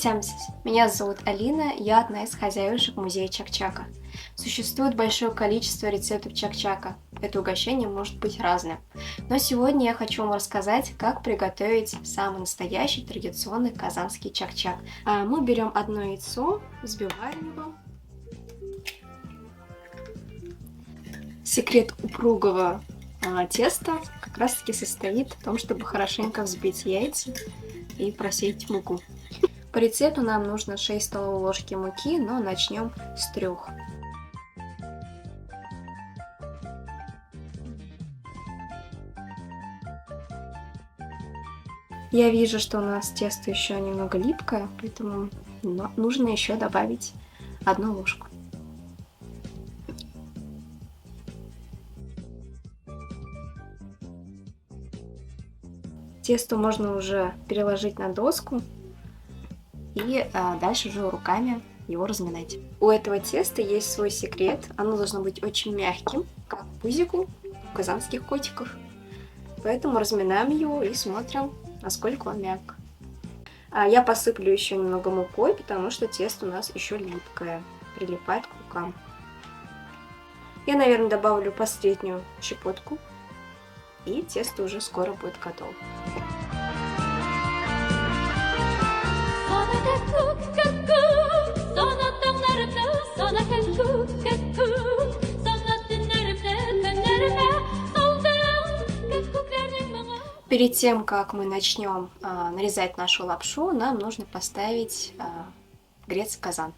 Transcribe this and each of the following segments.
Знакомьтесь, меня зовут Алина, я одна из хозяюшек музея Чак-Чака. Существует большое количество рецептов Чак-Чака. Это угощение может быть разным. Но сегодня я хочу вам рассказать, как приготовить самый настоящий традиционный казанский Чак-Чак. Мы берем одно яйцо, взбиваем его. Секрет упругого теста как раз таки состоит в том, чтобы хорошенько взбить яйца и просеять муку. По рецепту нам нужно 6 столовых ложки муки, но начнем с 3. Я вижу, что у нас тесто еще немного липкое, поэтому нужно еще добавить 1 ложку. Тесто можно уже переложить на доску и дальше уже руками его разминать. У этого теста есть свой секрет. Оно должно быть очень мягким, как пузику у казанских котиков. Поэтому разминаем его и смотрим, насколько он мягк. Я посыплю еще немного мукой, потому что тесто у нас еще липкое, прилипает к рукам. Я, наверное, добавлю последнюю щепотку, и тесто уже скоро будет готово. Перед тем, как мы начнем нарезать нашу лапшу, нам нужно поставить греться казан.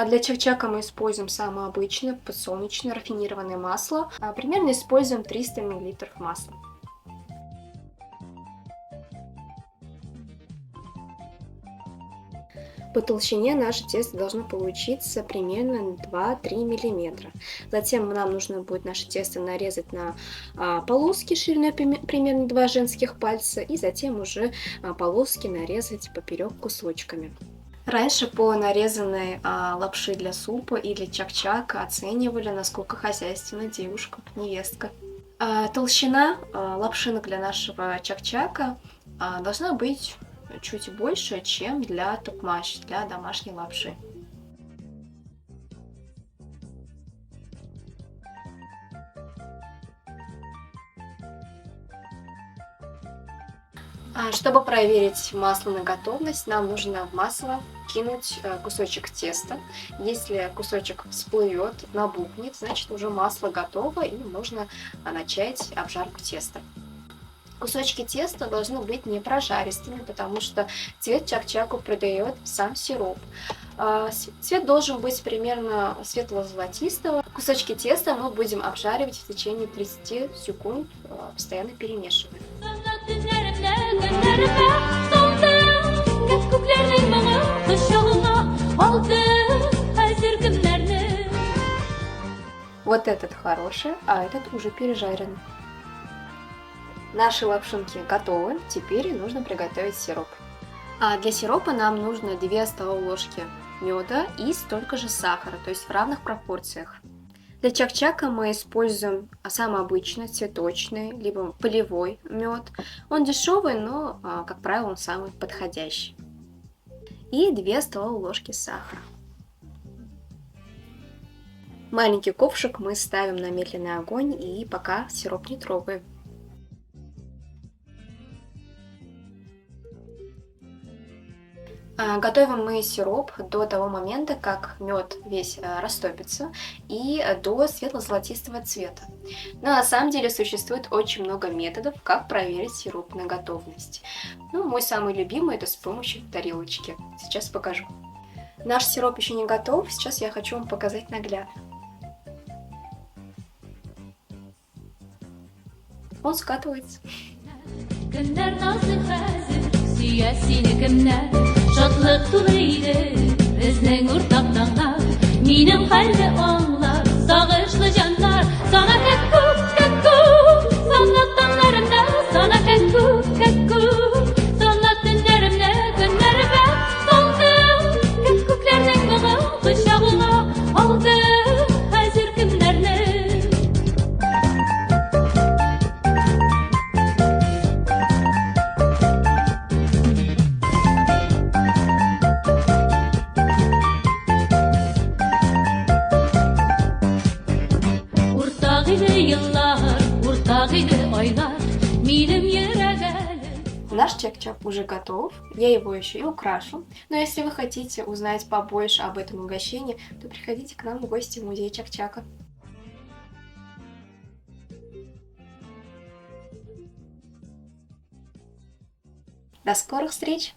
Для чак-чака мы используем самое обычное подсолнечное рафинированное масло. Примерно используем 300 мл масла. По толщине наше тесто должно получиться примерно 2-3 мм. Затем нам нужно будет наше тесто нарезать на полоски шириной примерно 2 женских пальца, и затем уже полоски нарезать поперек кусочками. Раньше по нарезанной лапши для супа и для чак-чака оценивали, насколько хозяйственна девушка, невестка. Толщина лапшинок для нашего чак-чака должна быть чуть больше, чем для тукмаш, для домашней лапши. Чтобы проверить масло на готовность, нам нужно в масло кинуть кусочек теста. Если кусочек всплывет, набухнет, значит уже масло готово и можно начать обжарку теста. Кусочки теста должны быть не прожаристыми, потому что цвет чак-чаку придает сам сироп. Цвет должен быть примерно светло-золотистого. Кусочки теста мы будем обжаривать в течение 30 секунд, постоянно перемешивая. Вот этот хороший, а этот уже пережаренный. Наши лапшинки готовы, теперь нужно приготовить сироп. Для сиропа нам нужно 2 столовые ложки меда и столько же сахара, то есть в равных пропорциях. Для чак-чака мы используем самый обычный цветочный, либо полевой мед. Он дешевый, но, как правило, он самый подходящий. И 2 столовые ложки сахара. Маленький ковшик мы ставим на медленный огонь и пока сироп не трогаем. Готовим мы сироп до того момента, как мед весь растопится и до светло-золотистого цвета. Но на самом деле существует очень много методов, как проверить сироп на готовность. Мой самый любимый — это с помощью тарелочки. Сейчас покажу. Наш сироп еще не готов, сейчас я хочу вам показать наглядно. Он скатывается. Şadlıq tuluydu bizning o'rtoq tonglar, mening qalbi o'nglar, sog'inchli jonlar, sana kakkuk kakkuk, sanat tonglarimda, sana kakkuk kakkuk, sanat tunlarimda, kunlarimda soldim, kakkuklarning bog'i quchog'ini oldi, hozir kimlarni. yıllar Urtak idi aylar Minim yüreğim Наш чак-чак уже готов, я его еще и украшу. Но если вы хотите узнать побольше об этом угощении, то приходите к нам в гости в музей Чак-Чака. До скорых встреч!